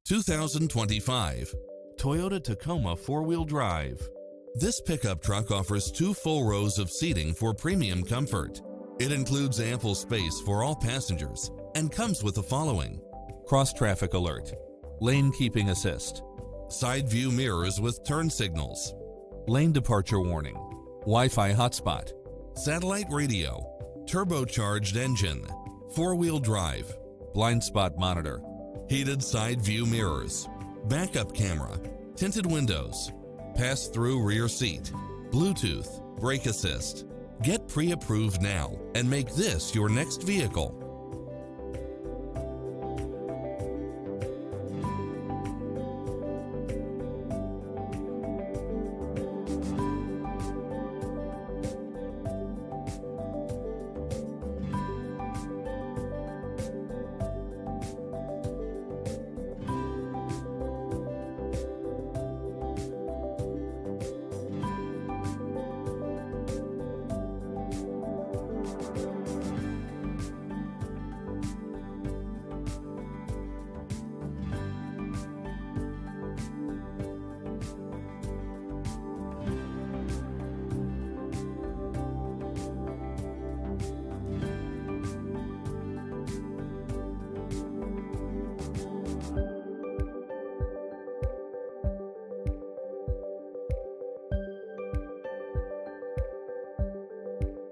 2025 Toyota Tacoma 4-wheel drive. This pickup truck offers 2 full rows of seating for premium comfort. It includes ample space for all passengers and comes with the following: cross-traffic alert, lane keeping assist, side view mirrors with turn signals, lane departure warning, Wi-Fi hotspot, satellite radio, turbocharged engine, 4-wheel drive, blind spot monitor, heated side view mirrors, backup camera, tinted windows, pass-through rear seat, Bluetooth, brake assist. Get pre-approved now and make this your next vehicle.